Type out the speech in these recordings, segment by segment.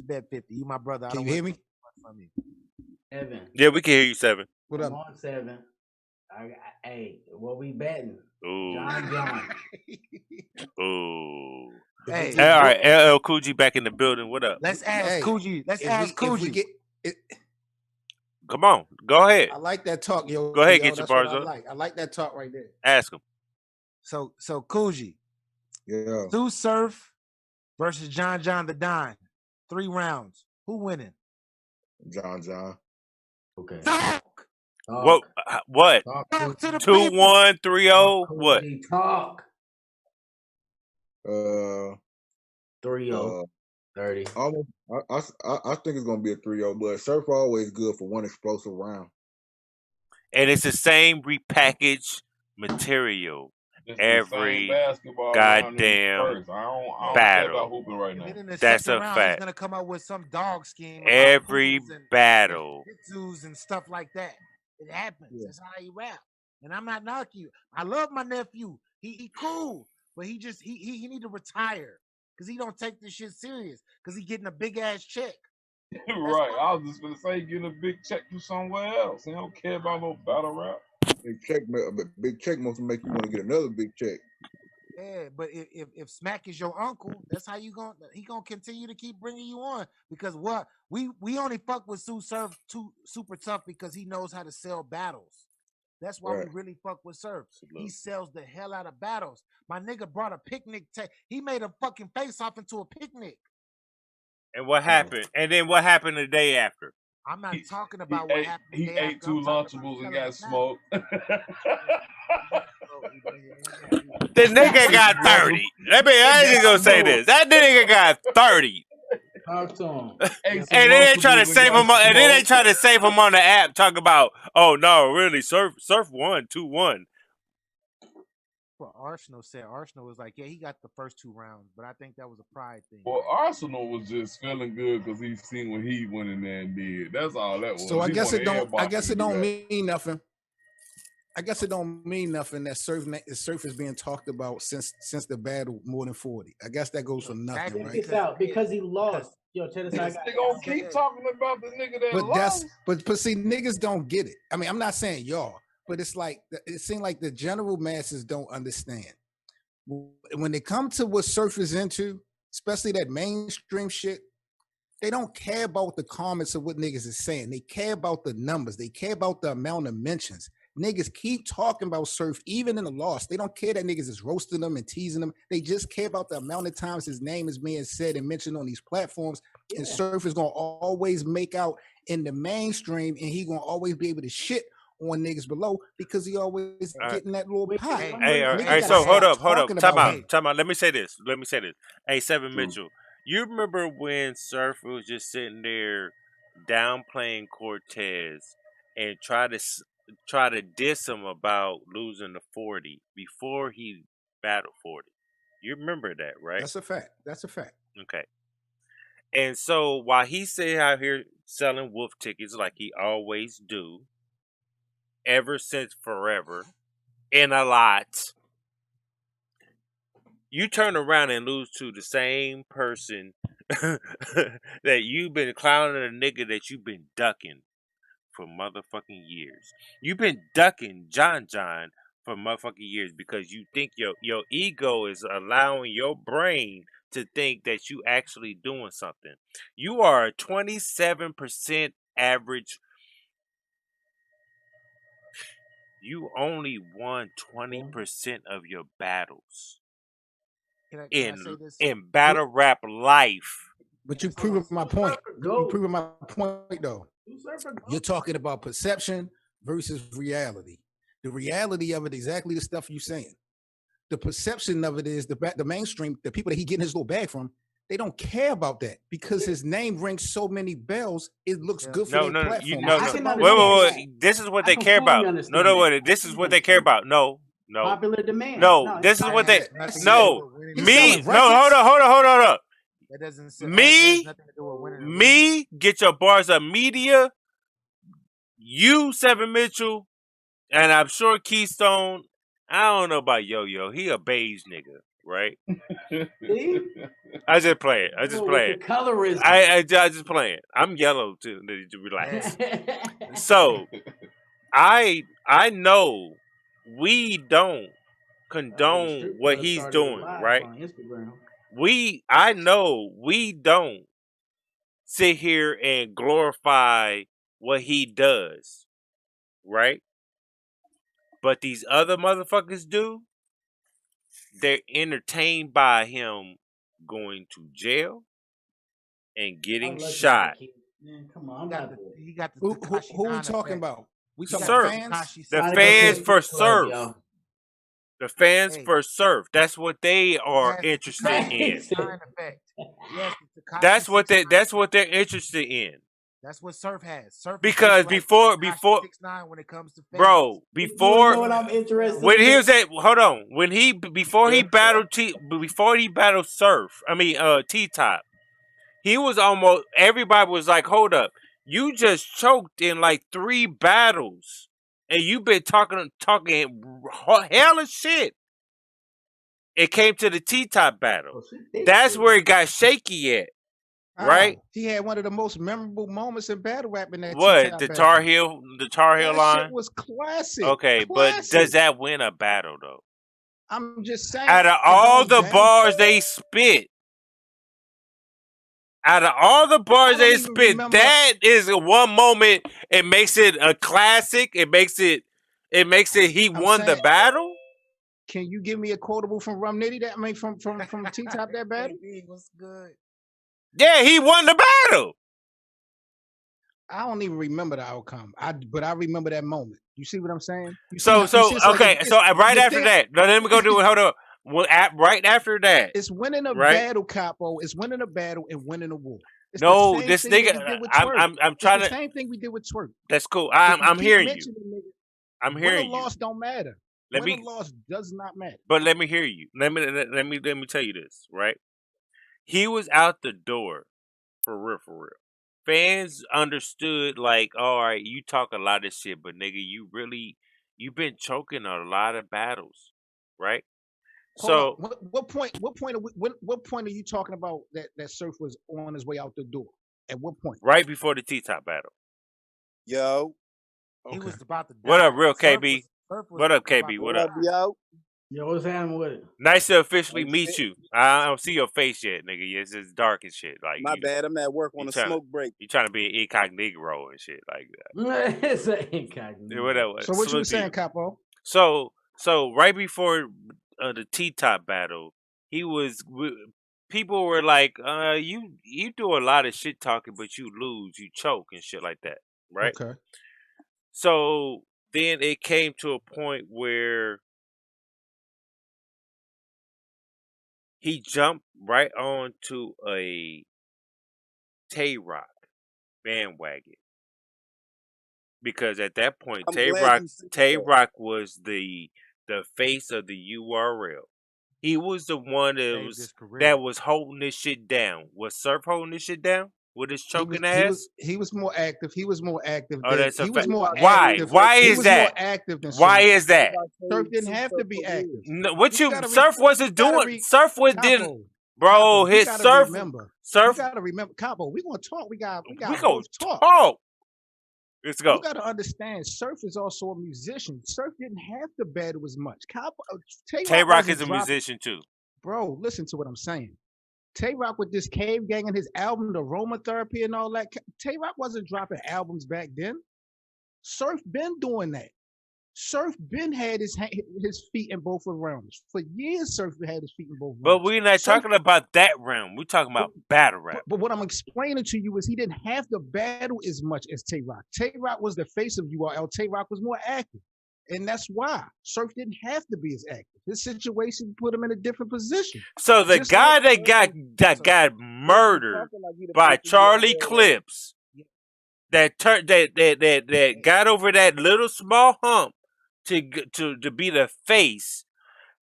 bet 50. You my brother. Can you hear me? Evan. Yeah, we can hear you, 7. What up? Come on, 7. Hey, what we betting? Ooh. John. Ooh. Hey, all right, LL Cool G back in the building. What up? Let's ask Coogee. Let's ask Coogee. Come on, go ahead. I like that talk, yo. Go ahead, yo, get your bars up. I like that talk right there. Ask him. So Coogee. Yeah. Sue Surf versus John the Don. 3 rounds. Who winning? John. Okay. Talk. What? Talk to the 2-1, 3-0. What? Talk. 3-0. 30. Almost. I think it's gonna be a 3-0, but Surf always good for one explosive round. And it's the same repackaged material. It's every goddamn battle. Right now. That's a round, fact. He's gonna come up with some dog scheme. Every battle. And stuff like that. It happens. Yeah. That's how he rap. And I'm not knocking you. I love my nephew. He cool, but he need to retire because he don't take this shit serious because he getting a big ass check. Right. I was just gonna say getting a big check from somewhere else. He don't care about no battle rap. Big check must make you want to get another big check. Yeah, but if Smack is your uncle, that's how he gonna continue to keep bringing you on because what we only fuck with Sue Surf super tough because he knows how to sell battles. That's why we really fuck with Surf. He sells the hell out of battles. My nigga brought a picnic. He made a fucking face off into a picnic. And what happened? And then what happened the day after? I'm not talking about what happened. He ate 2 Lunchables and got smoked. The nigga got 30. I ain't even gonna say this. That nigga got 30. Talk to him. And then they try to save him. And then they try to save him on the app. Talk about, oh no, really, Surf won 2-1. Well, Arsenal was like, yeah, he got the first 2 rounds, but I think that was a pride thing. Well, Arsenal was just feeling good because he seen what he went in there and did. That's all that was. So I guess it don't mean nothing. I guess it don't mean nothing that Surf is being talked about since the battle more than 40. I guess that goes for nothing, right? It's out because he lost. Yo, check this out. They gonna keep talking about the nigga that lost. But see, niggas don't get it. I mean, I'm not saying y'all, but it's like it seems like the general masses don't understand. When they come to what Surf is into, especially that mainstream shit, they don't care about the comments of what niggas is saying. They care about the numbers. They care about the amount of mentions. Niggas keep talking about Surf, even in the loss. They don't care that niggas is roasting them and teasing them. They just care about the amount of times his name is being said and mentioned on these platforms. Yeah. And Surf is going to always make out in the mainstream, and he going to always be able to shit on niggas below because he always getting that little pot. Hey, so hold up. Time out. Let me say this. Hey, 7 Mitchell, you remember when Surf was just sitting there downplaying Cortez and try to diss him about losing the 40 before he battled 40. You remember that, right? That's a fact. Okay. And so while he's sitting out here selling wolf tickets like he always do, ever since forever, in a lot, you turn around and lose to the same person that you've been clowning a nigga that you've been ducking for motherfucking years. You've been ducking John for motherfucking years because you think your ego is allowing your brain to think that you actually doing something. You are a 27% average. You only won 20% of your battles in battle rap life. But you proved my point. You proved my point though. You're talking about perception versus reality. The reality of it, exactly the stuff you're saying. The perception of it is the mainstream, the people that he getting his little bag from, they don't care about that because his name rings so many bells. It looks good for their platform. Wait. This is what they care about. No. This is what they care about. No. Popular demand. No, this is what they. No. Me. No. Hold up. That doesn't. Me. Get your bars up. Media. You, 7 Mitchell, and I'm sure Keystone. I don't know about Yo-Yo. He a beige nigga. right? See? I just play it. I just play With it. the colorism. I just playing. I'm yellow too. To relax. So I know we don't condone what he's doing, right? On Instagram. I know we don't sit here and glorify what he does, right? But these other motherfuckers do. They're entertained by him going to jail and getting shot. Man, come on, I'm not. He got the Who Tekashi we 9 talking effect. about? We He talking got about Surf. fans? The Somebody go fans to the for club, surf. yo. The fans Hey. for surf. That's what they He are has the interested Tekashi in. 9 effect. He has the Tekashi That's what 6ix9ine they're interested in. That's what Surf has. Surf Because is just before like Tekashi 6ix9ine when it comes to fans. bro, You before know what I'm interested when he in? was at hold on, when he before he battled Surf, I mean T-Top, he was almost everybody was like, "Hold up. You just choked in like 3 battles and you've been talking hella shit." It came to the T-Top battle. That's where it got shaky at. Right? He had one of the most memorable moments in battle rap in that What? T-Top The battle. Tar Heel That line? shit was classic. Okay, but does that win a battle though? I'm just saying. Out of all the bars they spit, that is one moment. It makes it a classic. It makes it he won the battle. Can you give me a quotable from Rum Nitty? That I mean from T-Top that battle? What's good? Yeah, he won the battle. I don't even remember the outcome. But I remember that moment. You see what I'm saying? So right after that, now let me go do it. Hold on. Well, right after that, it's winning a battle, Capo. It's winning a battle and winning a war. It's no, this nigga. I'm trying to. The same thing we did with Twerk. That's cool. I'm hearing you. I'm hearing you. Win or loss don't matter. Win or loss does not matter. But let me hear you. Let me tell you this. Right. He was out the door, for real, for real. Fans understood, like, all right, you talk a lot of shit, but nigga, you've been choking a lot of battles, right? Hold on. What point are you talking about that Surf was on his way out the door? At what point? Right before the T-Top battle. Yo. He was about to die. What up, real KB? Surf What up, KB? What up? Yo. Yo, what's happening with it? Nice to officially meet you. I don't see your face yet, nigga. It's dark and shit. Like my bad. I'm at work on a smoke break. You trying to be an incognito and shit like that. It's an incognito. Whatever. So what you were saying, Capo? So right before the T-Top battle, people were like, you do a lot of shit talking, but you lose, you choke and shit like that, right? Okay. So then it came to a point where he jumped right onto a Tay-Rock bandwagon. Because at that point, Tay-Rock was the face of the URL. He was the one that was holding this shit down. Was Surf holding this shit down with his choking ass? He was more active. He was more active. Oh, that's a fact. Why? Active. Why is that? More active than Why is that? Surf didn't have to be active. No, Surf wasn't doing. Surf was didn't. Bro, his Surf. Surf. You gotta remember, Capo. We gonna talk. We gonna talk. Let's go. You gotta understand, Surf is also a musician. Surf didn't have to battle as much. Tay-Rock is a musician too. Bro, listen to what I'm saying. Tay-Rock with this Cave Gang and his album, The Aromatherapy and all that. Tay-Rock wasn't dropping albums back then. Surf been doing that. Surf been had his feet in both realms. For years, Surf had his feet in both realms. But we're not talking about that realm. We're talking about battle rap. But what I'm explaining to you is he didn't have to battle as much as Tay-Rock. Tay-Rock was the face of URL. Tay-Rock was more active. And that's why Surf didn't have to be as active. This situation put him in a different position. So the guy that got murdered by Charlie Clips, that got over that little small hump to be the face,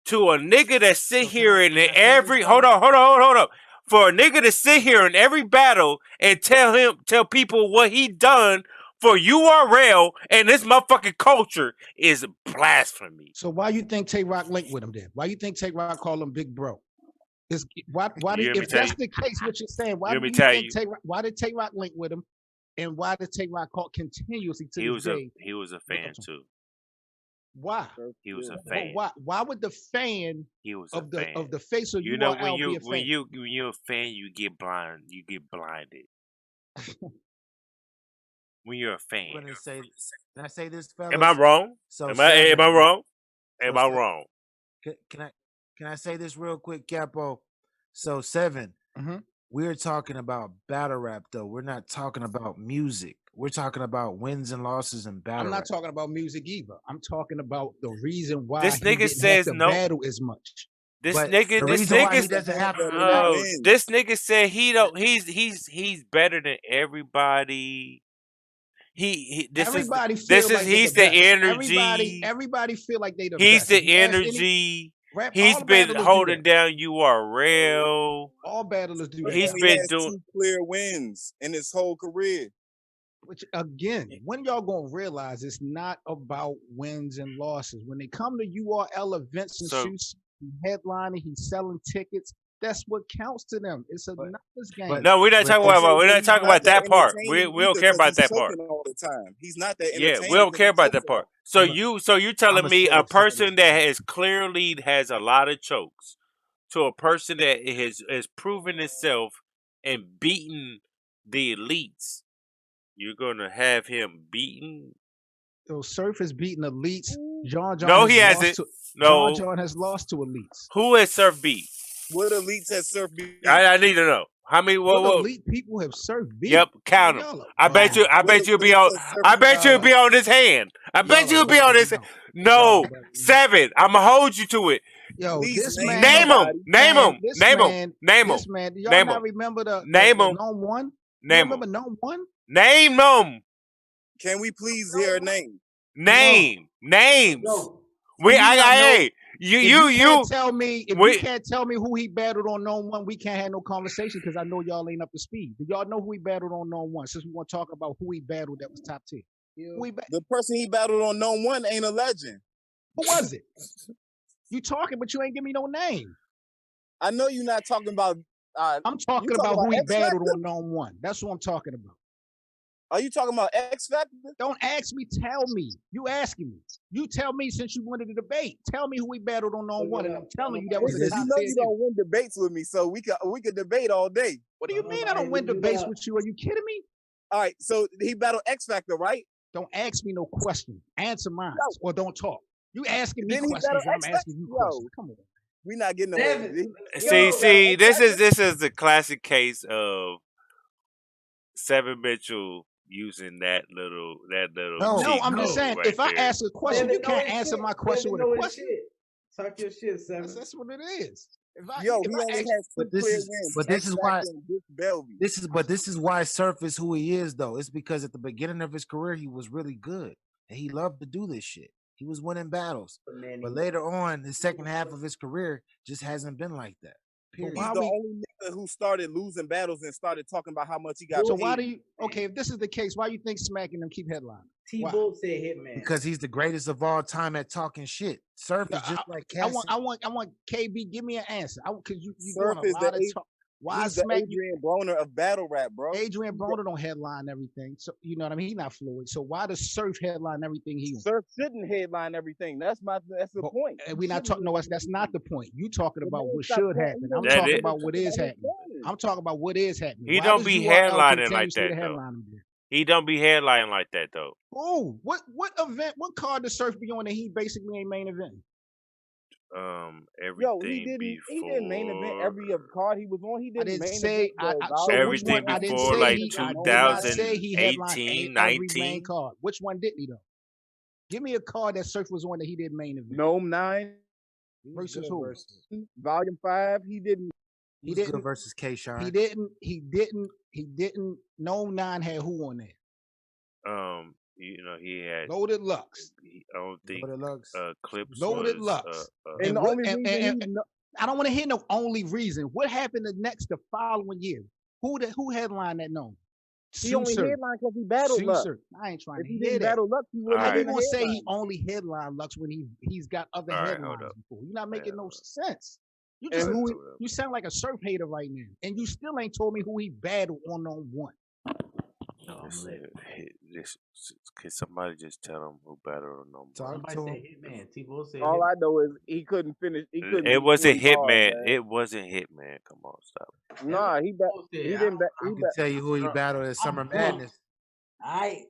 to a nigga that sit here in every hold on. For a nigga to sit here in every battle and tell people what he done for URL and this motherfucking culture is blasphemy. So why you think Tay Rock linked with him then? Why you think Tay Rock called him Big Bro? If that's the case, what you're saying, why did Tay Rock link with him, and why did Tay Rock call continuously to this day? He was a fan too. Why? He was a fan. Why would the fan of the face of URL be a fan? When you're a fan, you get blind. You get blinded. When you're a fan. Can I say this, fellas? Am I wrong? Am I wrong? Am I wrong? Can I say this real quick, Capo? So 7. We're talking about battle rap, though. We're not talking about music. We're talking about wins and losses in battle. I'm not talking about music either. I'm talking about the reason why this nigga says no battle as much. This nigga said he don't. He's better than everybody. He's the energy. Everybody feel like they the He's best. the energy. He's been holding down URL. All battlers do that. He's been doing 2 clear wins in his whole career. Which again, when y'all gonna realize it's not about wins and losses. When they come to URL events and shoots, he's headlining, he's selling tickets. That's what counts to them. It's a numbers game. No, we're not talking about that part. We don't care about that part. All the time. He's not that. Yeah, we don't care about that part. So you're telling me a person that has a lot of chokes to a person that has proven itself and beaten the elites, you're gonna have him beaten? So Surf has beaten elites. John no, he hasn't. John has lost to elites. Who has Surf beat? What elites has Surf beat? I need to know. How many? What elite people have Surf beat? Yep, count them. I bet you'll be on. I bet you'll be on this hand. I bet you'll be on this. No, 7. I'm gonna hold you to it. Yo, this man. Name him. Name him. Name him. Name him. This man. Do y'all not remember the name him? Known one. Name remember Known One? Name them. Can we please hear a name? Names. No. You can't tell me if you can't tell me who he battled on Known One, we can't have no conversation because I know y'all ain't up to speed. Do y'all know who he battled on Known One? Since we want to talk about who he battled that was top tier. The person he battled on Known One ain't a legend. Who was it? You talking, but you ain't give me no name. I know you're not talking about. I'm talking about who he battled on Known One. That's what I'm talking about. Are you talking about X Factor? Don't ask me. Tell me. You asking me. You tell me since you wanted to debate. Tell me who we battled on Known One, and I'm telling you that was a top 10. You know you don't win debates with me, so we could debate all day. What do you mean I don't win debates with you? Are you kidding me? All right, so he battled X Factor, right? Don't ask me no question. Answer mine or don't talk. You asking me questions, I'm asking you questions. Come on. We're not getting away. See, this is the classic case of 7 Mitchell using that little. No, I'm just saying. If I ask a question, you can't answer my question with a question. Talk your shit, 7. That's what it is. This is why Surf is who he is, though. It's because at the beginning of his career, he was really good and he loved to do this shit. He was winning battles, but later on, the second half of his career just hasn't been like that. Period. He's the only nigga who started losing battles and started talking about how much he got. So why do you? Okay, if this is the case, why do you think Smack and them keep headlining? T-Bull said Hitman because he's the greatest of all time at talking shit. Surf is just like Cassie. I want KB. Give me an answer. Because you Surf doing a lot of talk. Why he's Smack? The Adrian Broner of battle rap, bro. Adrian Broner don't headline everything, so you know what I mean. He's not fluid. So why does Surf headline everything? Surf shouldn't headline everything. That's the point. And we not talking. No, that's not the point. You talking about what should happen. I'm talking about what is happening. I'm talking about what is happening. He don't be headlining like that though. He don't be headlining like that though. Oh, what event? What card does Surf be on that he basically ain't main event? Everything he didn't main event every card he was on. He didn't main event. Everything before like 2018, 19. Card. Which one didn't he though? Give me a card that Surf was on that he did main event. Gnome 9 versus who? Volume 5. He didn't. He didn't versus K-Shine. He didn't. Gnome 9 had who on there? He had Loaded Lux. I don't think Clips. Loaded Lux. And I don't want to hear no only reason. What happened the following year? Who headlined that Gnome? He only Surf. headline because he battled Lux. Surf. I ain't trying If to he hear didn't that. battle Lux, he wouldn't How have you been a gonna say he headline. only headline Lux when he's got other All right, headlines hold up. before? You're not making no sense. You And just who you sound like a Surf hater right now, and you still ain't told me who he battled one on one. No, I'm lit. Can somebody just tell him who battled on Talk Somebody to said him. Hitman. T-Bull said all Hitman. I know is he couldn't finish. He couldn't. It beat wasn't 40 bars, Hitman. man. It wasn't Hitman. Come on, stop. Nah, he didn't. I can tell you who he battled at Summer Madness. I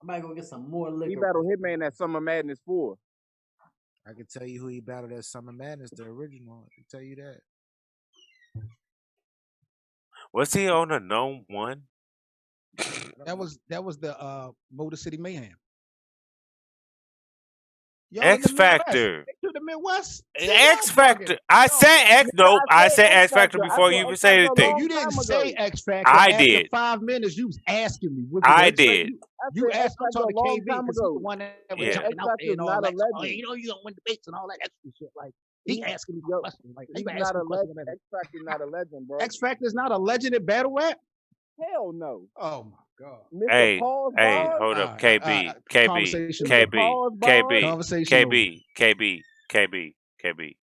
might go get some more liquor. He battled Hitman at Summer Madness 4. I can tell you who he battled at Summer Madness, the original. I can tell you that. Was he on a known one? That was the Motor City Mayhem. Y'all X in the Midwest. Factor. To the Midwest. X Factor. I said X. Nope. I said X Factor before you even say anything. You didn't say X Factor. I After did. 5 minutes, you was asking me. I did. You asked me to talk to long KB time because ago. he's the one that was Yeah. jumping out there and all Not a that. Oh, legend. you know you don't win debates and all that extra shit. Like he asking me Yo, questions. Like He's he not asking a me questions. legend. X Factor not a legend, bro. X Factor's not a legend at battle rap. Hell no. Oh my god. Mr. Hey, Paul's hey, bars? hold up. Alright, KB, alright. KB, Conversation KB, over. KB, Conversation KB.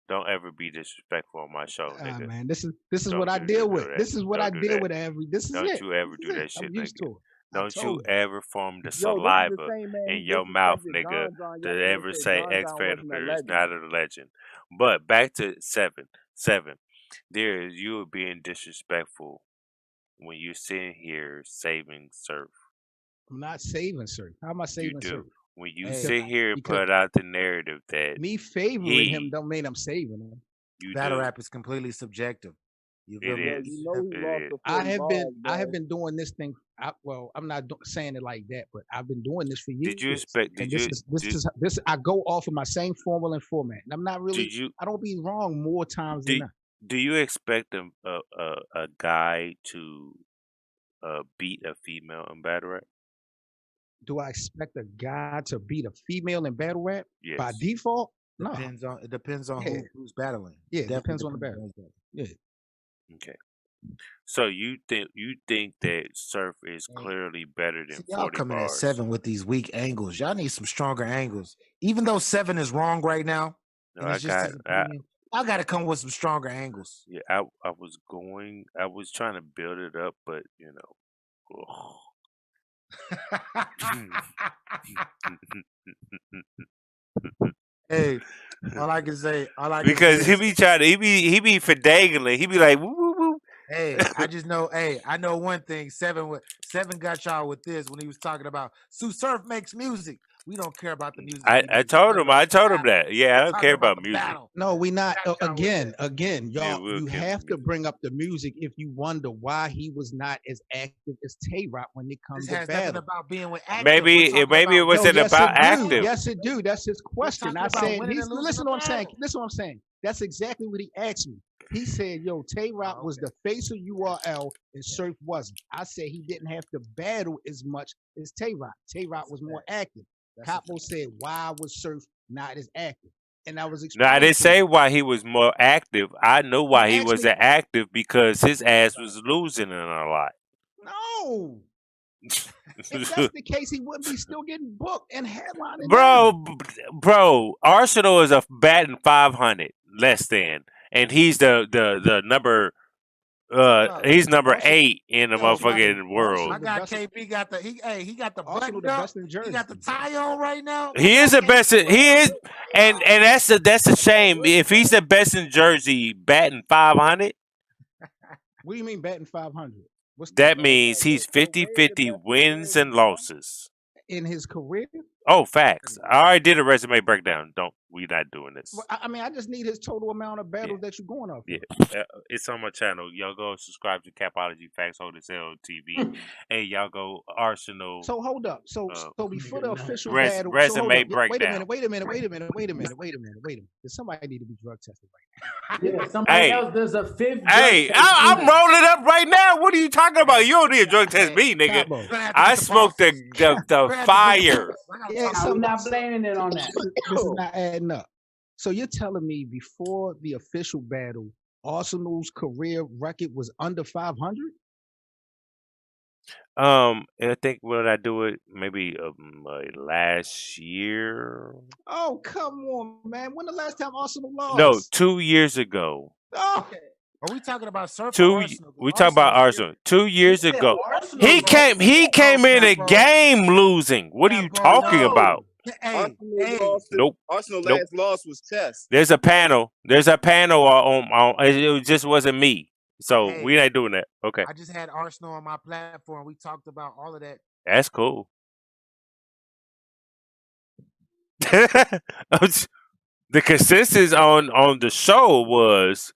Don't ever be disrespectful on my show, nigga. Man, this is Don't what I do deal that. with. This is what I Don't do deal that. with every. This is Don't it. you ever This do is that it. shit, I'm used nigga. to it. Don't you told ever form the Yo, this is saliva the same man in who your mouth, disrespected nigga, John John to yesterday, ever said say John X John wasn't a Factor is legend. not a legend. But back to seven. There is you being disrespectful when you're sitting here saving Surf. I'm not saving Surf. How am I You saving do. Surf? When you Hey, sit here and because put out the narrative that me favoring him don't mean I'm saving him. you Battle do. rap is completely subjective. You It feel me? Yo, is. you know he It lost is. the 40 I have bars, been doing this thing. I'm not saying it like that, but I've been doing this for years. Did you expect? And Did this I go off of my same formula and format. And I'm not really. Did you? I don't be wrong more times than not. Do you expect a guy to beat a female in battle rap? Do I expect a guy to beat a female in battle rap Yes. by default? No. It depends on Yeah. who's battling. Yeah, it Definitely depends on the battle. who's battling. Yeah. Okay. So you think that Surf is Hey, clearly better than See, y'all 40 coming at bars? 7 with these weak angles. Y'all need some stronger angles. Even though 7 is wrong right now, No, and I it's just his opinion, I got to come with some stronger angles. yeah, I was trying to build it up, but you know. Hey, all I can say, because he be trying to, he be finagling. He be like, woo, woo, woo. Hey, I just know. Hey, I know one thing. Seven got y'all with this when he was talking about Sue Surf makes music. We don't care about the music. I told him that. Yeah, I don't care about music. Battle. No, we not. Again, Yeah, y'all. You have to bring up the music if you wonder why he was not as active as Tay Rock when it comes This to has nothing battle. about being with active. Maybe it wasn't yes, about it do. active. Yes, it do. That's his question. I talking about said, winning and losing listen the to what I'm saying. battle. Listen to what I'm saying. That's exactly what he asked me. He said, "Yo, Tay Rock was the face of URL, and Surf wasn't." I said he didn't have to battle as much as Tay Rock. Tay Rock was more active. Capo said, "Why was Surf not as active?" And I was No, explaining. I didn't say why he was more active. I know why he wasn't active because his ass was losing in a lot. No. If that's the case, he wouldn't be still getting booked and headlining. Bro, Arsenal is a batting 500 less than, and he's the number. He's number 8 in the motherfucking world. My guy KB got the he got the button the up. best in Jersey. He got the tie on right now. He is the best. He is, and that's a shame. If he's the best in Jersey, batting 500. What do you mean batting 500? That means he's 50-50 wins and losses in his career. Oh, facts. I already did a resume breakdown. We're not doing this. Well, I mean, I just need his total amount of battles that you're going off. Yeah, it's on my channel. Y'all go subscribe to Capology Facts Hold Sell TV. Hey, y'all go Arsenal. So hold up. So before the official battle, resume breakdown. Wait a minute. Does somebody need to be drug tested right now? Yeah, somebody else. There's a fifth. Hey, I'm rolling up right now. What are you talking about? You don't need to drug test me, nigga. I smoked the fire. Yeah, I'm not blaming it on that. This is not adding up. So you're telling me before the official battle, Arsenal's career record was under 500? I think when I do it maybe last year. Oh, come on, man. When the last time Arsenal No, lost? 2 years ago. Oh, Are we talking about Surf or Arsenal? 'Cause We talk about Arsenal. 2 years said ago. Arsenal He lost. came in a Capo. game losing. What are you Capo, talking no. about? Hey, Nope. Arsenal Nope. last loss was chess. There's a panel. There's a panel on it just wasn't me. So hey, we ain't doing that. Okay. I just had Arsenal on my platform. We talked about all of that. That's cool. The consensus on the show was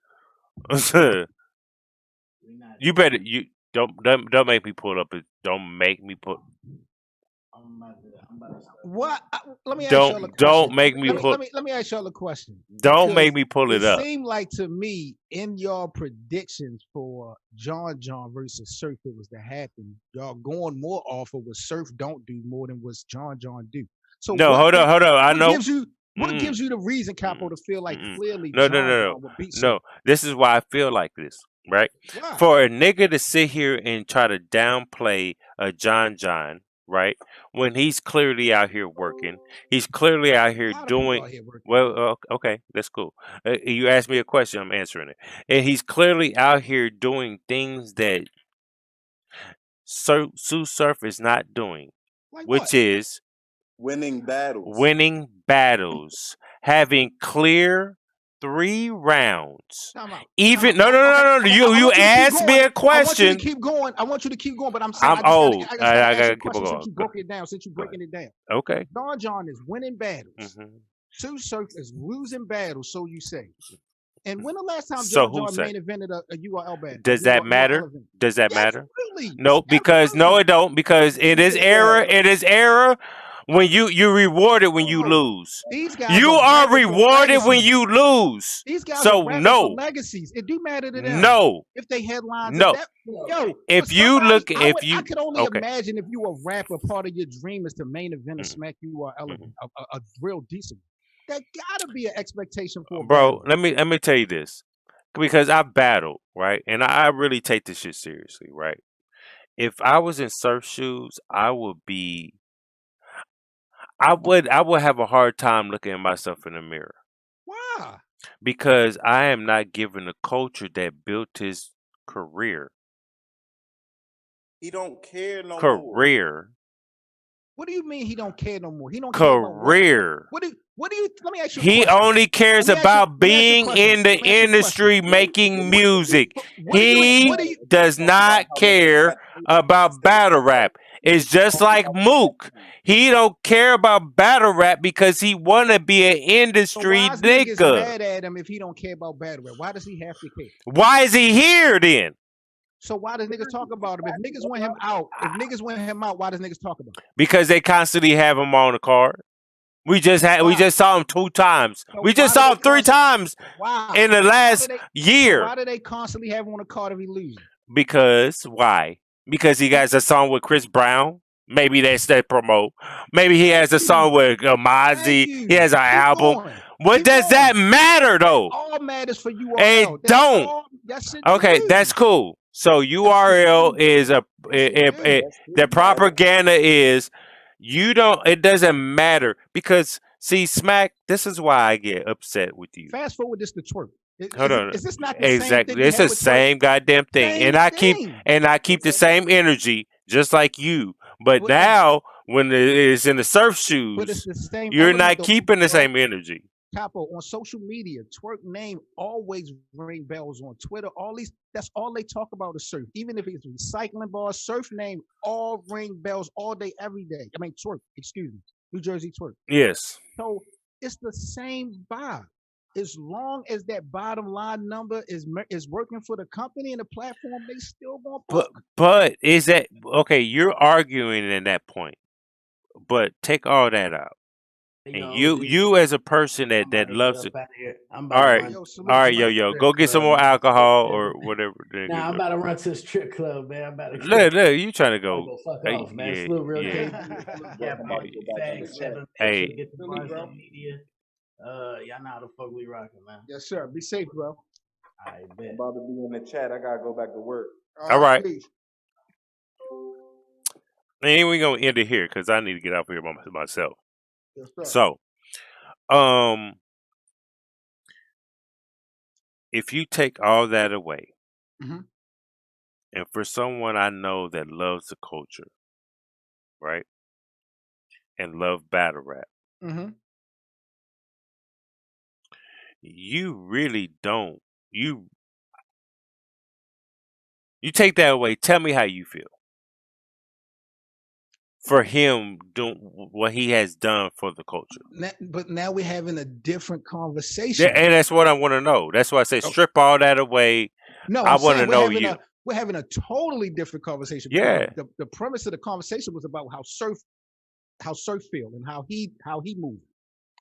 you better you don't make me pull up. Don't make me put. I'm about to start. what? Let me ask y'all a question. Don't make me Let me, pull. let me ask y'all a question. Don't Because make me pull it up. seemed like to me in your predictions for John versus Surf, it was to happen. Y'all going more off of what Surf don't do more than what John do. So No, hold on. I what know. gives you what gives you the reason, Capo, to feel like clearly No, John would beat Surf? no. This is why I feel like this, right? Why? For a nigga to sit here and try to downplay a John, right? When he's clearly out here working, he's clearly out here A lot of people doing. out here working. Well, okay, that's cool. You asked me a question, I'm answering it, and he's clearly out here doing things that Sue Surf is not doing, Like which what? is Winning battles. winning battles, having clear 3 rounds. Time out. Even Time out. no. Okay, You I want you to keep asked me going. a question. I want you to keep going, but I'm saying I'm I just old. gotta I ask you gotta a keep question on since you going. broke it down. Since you're Go ahead. breaking it down. Okay. John is winning battles. hmm Sue Surf is losing battles, so you say. And when the last time So John who say? main evented a URL battle? Does that matter? Does that Yeah, matter? absolutely. No, because no, Absolutely. it don't. Because it is error. It is error when you rewarded when you No. lose. These guys You are rapping for rewarded when legacies. you lose. These guys So are rapping for no, legacies. It do matter to them no, if they headlines. no. If that, yo, for If you somebody, look, if I you could only okay, imagine if you a rapper, part of your dream is to main event and Mhm, smack URL mhm. a real decent. There gotta be an expectation for a bro, battle. let me tell you this because I battled right, and I really take this shit seriously, right? If I was in Surf shoes, I would be. I would have a hard time looking at myself in the mirror Why? because I am not given the culture that built his career. He don't care no more. Career. What do you mean he don't care no more? He don't care about what? Career. What do you? Let me ask you a He question. only cares Let me ask you- about let me ask you a being question. in the Let me ask you a industry question. making music. What do you? He What do you? does not care about battle rap. It's just like Mook. He don't care about battle rap because he wanna be an So industry why is niggas nigga. mad at him if he don't care about battle rap? Why does he have to care? Why is he here then? So why does niggas talk about him? If niggas want him out, why does niggas talk about him? Because they constantly have him on the card. We just saw him 2 times. So We just why do saw they him 3 times Why? in the Why do last they? year. Why do they constantly have him on the card if he losing? Because why? Because he has a song with Chris Brown. Maybe that's that promo. Maybe he has a song with Thank Mozzie. you. He has an Keep album. going. What Keep does that going. matter though? All matters for URL. It That's don't. all. That shit Okay, do. that's cool. So URL is a the propaganda is you don't. It doesn't matter because see Smack. This is why I get upset with you. Fast forward this to twerk. Hold on. Is this not the same thing? Exactly. It's the same goddamn thing. Same thing. And I keep the same energy just like you. But But- now when it's in the surf But it's shoes, the same. you're element, not though. keeping the same energy. Capo, on social media, twerk name always ring bells on Twitter. That's all they talk about is surf. Even if it's recycling bars, surf name all ring bells all day, every day. I mean twerk, excuse me. New Jersey twerk. Yes. So it's the same vibe. As long as that bottom line number is working for the company and the platform, they still gonna book. But is that okay? You're arguing in that point, but take all that out. And you as a person that loves it. I'm All about right, to run. all right, yo, go get some more alcohol or whatever. Nah, I'm about to run to the strip club, man. I'm about to Look, you trying to go go? fuck Hey, off, man. yeah, Salute real yeah. KP, FACTZ, Hey. get the bars on media. Y'all know how the fuck we rocking, man. Yes, sir. Be safe, bro. I bet. I'm about to be in the chat. I gotta go back to work. All right. Peace. And we're gonna end it here because I need to get out here by myself. Yes, sir. So, if you take all that away, Mhm. and for someone I know that loves the culture, right, and love battle rap, Mhm. you really don't. You take that away. Tell me how you feel for him doing what he has done for the culture. But now we're having a different conversation. And that's what I want to know. That's why I say Oh, strip all that away. no, I I'm want to saying know you. we're having a totally different conversation because Yeah. the premise of the conversation was about how surf feel and how he moved.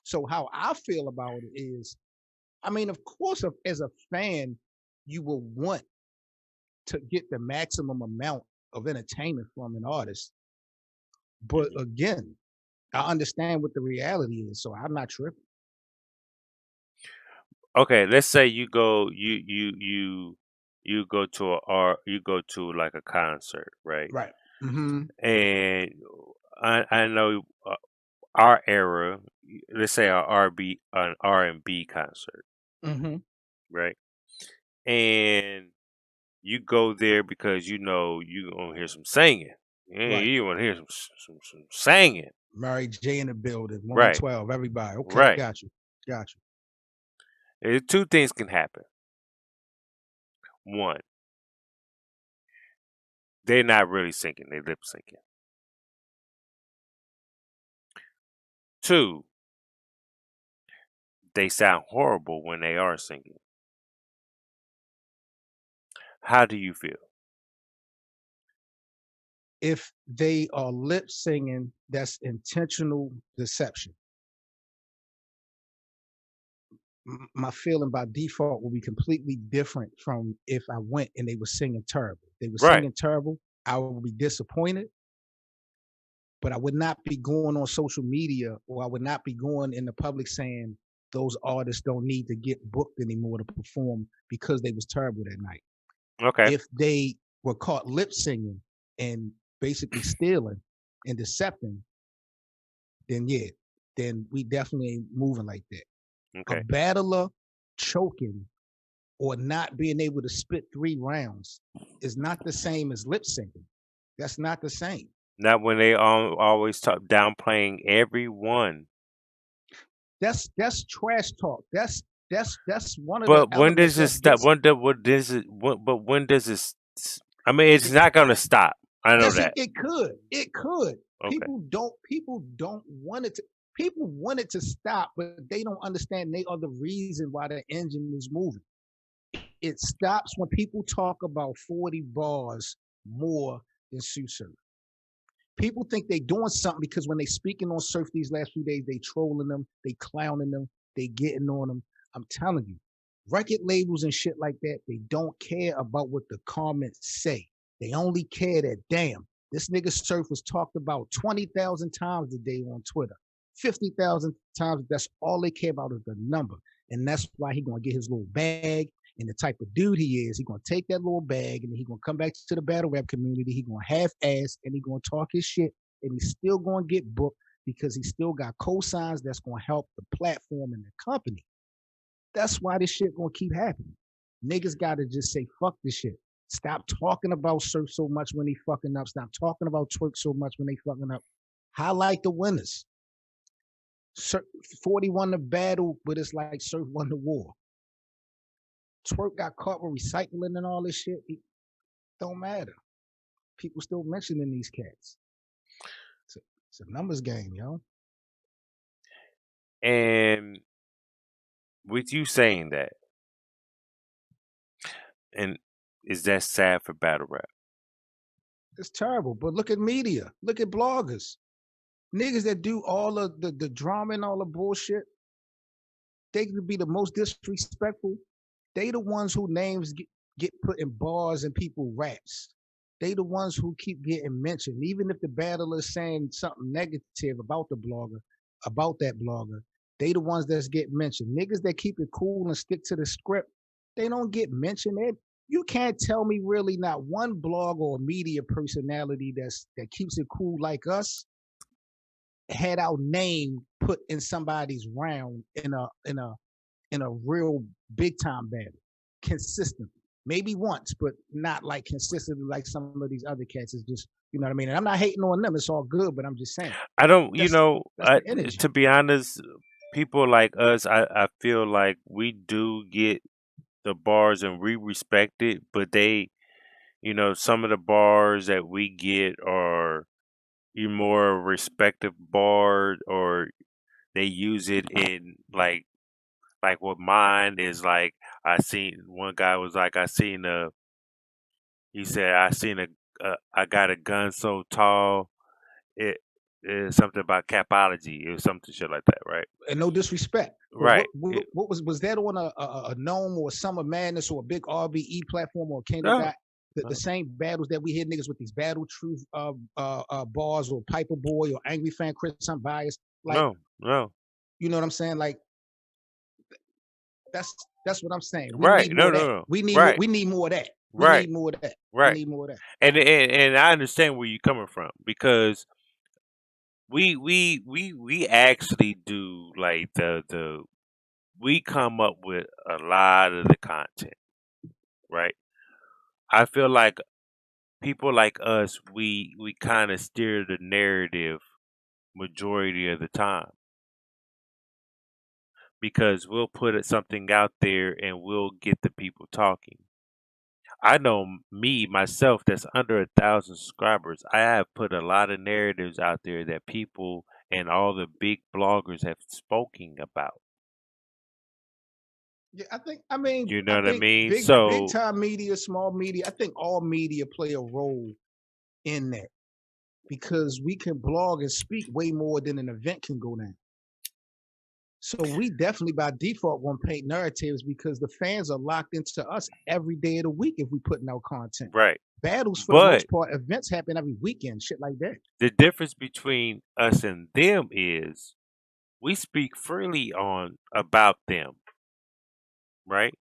So how I feel about it is, I mean, of course, as a fan, you will want to get the maximum amount of entertainment from an artist. But Mhm. again, I understand what the reality is, so I'm not tripping. Okay, let's say you go you go to you go to like a concert, right? Right. Mm-hmm. And I know our era, let's say an R&B concert, Mm-hmm. right? And you go there because you know you gonna hear some singing. Yeah, Right. you want to hear some singing, Mary J in the building, right? 112, everybody. Okay, Right. got you. Got you. Two things can happen. One, they're not really singing; they lip syncing. Two, they sound horrible when they are singing. How do you feel? If they are lip singing, that's intentional deception. My feeling by default will be completely different from if I went and they were singing terrible. If they were Right. singing terrible, I would be disappointed, but I would not be going on social media or I would not be going in the public saying those artists don't need to get booked anymore to perform because they was terrible that night. Okay. If they were caught lip singing and basically stealing and decepting, then yeah, then we definitely ain't moving like that. A Okay. battler choking or not being able to spit 3 rounds is not the same as lip syncing. That's not the same. Not when they always talk downplaying everyone. That's trash talk. That's one of the But when does elements it that stop? gets. What does it? But when does it? I mean, it's not gonna stop. I know Yes, that. it could. It could. Okay. People don't want it to. People want it to stop, but they don't understand they are the reason why the engine is moving. It stops when people talk about 40 bars more than Sue Surf. People think they doing something because when they speaking on Surf these last few days, they trolling them, they clowning them, they getting on them. I'm telling you, record labels and shit like that, they don't care about what the comments say. They only care that, damn, this nigga Surf was talked about 20,000 times a day on Twitter, 50,000 times. That's all they care about is the number. And that's why he gonna get his little bag. And the type of dude he is, he gonna take that little bag and he gonna come back to the battle rap community. He gonna half ass and he gonna talk his shit and he's still gonna get booked because he still got cosigns that's gonna help the platform and the company. That's why this shit gonna keep happening. Niggas gotta just say fuck this shit. Stop talking about Surf so much when they fucking up. Stop talking about Twerk so much when they fucking up. Highlight the winners. 40 won the battle, but it's like Surf won the war. Twerk got caught with recycling and all this shit. It don't matter. People still mentioning these cats. It's a numbers game, yo. And with you saying that, and is that sad for battle rap? It's terrible. But look at media. Look at bloggers. Niggas that do all of the drama and all the bullshit, they could be the most disrespectful. They the ones who names get put in bars and people raps. They the ones who keep getting mentioned. Even if the battler is saying something negative about the blogger, about that blogger, they the ones that's get mentioned. Niggas that keep it cool and stick to the script, they don't get mentioned. you can't tell me really not one blog or media personality that keeps it cool like us had our name put in somebody's round in a real big time battle consistently. Maybe once, but not like consistently like some of these other cats. Is just, you know what I mean. And I'm not hating on them. It's all good, but I'm just saying I don't, that's the energy. to be honest, people like us, I feel like we do get the bars and we respect it, but they, some of the bars that we get are you more respective bars, or they use it in like what mine is like. I seen one guy was like, he said, I got a gun so tall, it is something about capology. It was something shit like that, right? And no disrespect, but Right. what was that on a Gnome or a Summer Madness or a big RBE platform or Kano No. Dot? The same battles that we hit niggas with these battle truth bars or Piper Boy or Angry Fan Chris Unbiased. Like, No. you know what I'm saying? Like, that's what I'm saying. We Right. need more of that. No. We need Right. we need more of that. We Right. need more of that. We Right. need more of that. And I understand where you're coming from, because we actually do like we come up with a lot of the content, right? I feel like people like us, we kind of steer the narrative majority of the time, because we'll put something out there and we'll get the people talking. I know me myself that's under 1,000 subscribers. I have put a lot of narratives out there that people and all the big bloggers have spoken about. Yeah, I mean, You know I what I think mean? big So time media, small media, I think all media play a role in that because we can blog and speak way more than an event can go down. So we definitely by default want to paint narratives because the fans are locked into us every day of the week if we putting out content. right. Battles for the But most part, events happen every weekend, shit like that. the difference between us and them is we speak freely on about them, right?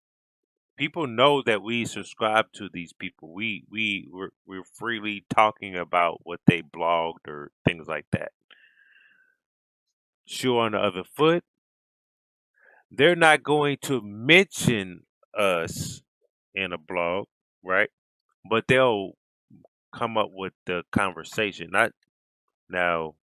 People know that we subscribe to these people. We're freely talking about what they blogged or things like that. Sure, on the other foot, they're not going to mention us in a blog, right? But they'll come up with the conversation. Now,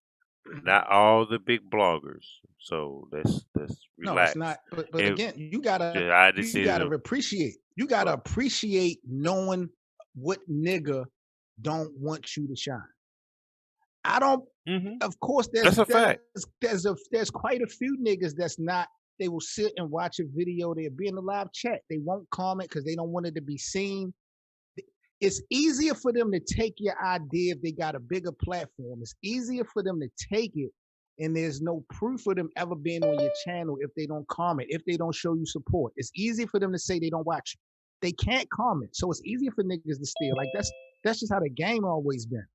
not all the big bloggers. So let's No, it's relax. not. But If again, you gotta I just see appreciate. You gotta appreciate knowing what nigga don't want you to shine. I don't. hmm Of course, that's a fact. there's quite a few niggas that's not. They will sit and watch a video. They'll be in the live chat. They won't comment because they don't want it to be seen. It's easier for them to take your idea if they got a bigger platform. It's easier for them to take it, and there's no proof of them ever being on your channel if they don't comment, if they don't show you support. It's easy for them to say they don't watch you. They can't comment, so it's easier for niggas to steal. Like that's just how the game always been.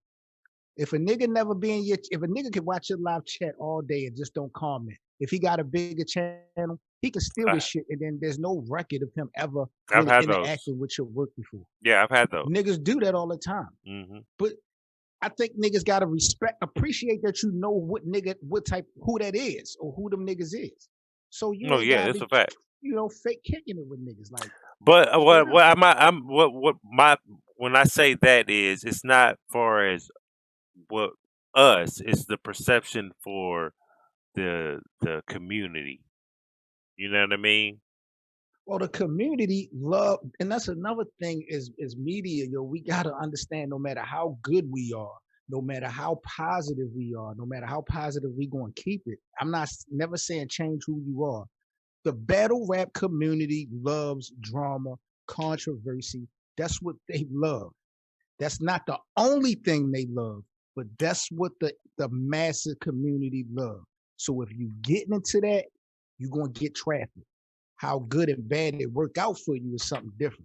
If a nigga never be in if a nigga can watch your live chat all day and just don't comment, if he got a bigger channel, he can steal this shit, and then there's no record of him ever I've really had those. interacting with your work before. Yeah, I've had those. Niggas do that all the time. hmm But I think niggas gotta appreciate that you know what type, who that is, or who them niggas is. So you No, ain't yeah, gotta that's be, a fact. fake kicking it with niggas. Like, But straight up. what my when I say that is, it's not far as what us. It's the perception for the community. You know what I mean? Well, the community love, and that's another thing is media, yo. We gotta understand no matter how good we are, no matter how positive we are, no matter how positive we gonna keep it. I'm not never saying change who you are. The battle rap community loves drama, controversy. That's what they love. That's not the only thing they love, but that's what the massive community love. So if you getting into that, you're gonna get traffic. How good and bad it work out for you is something different.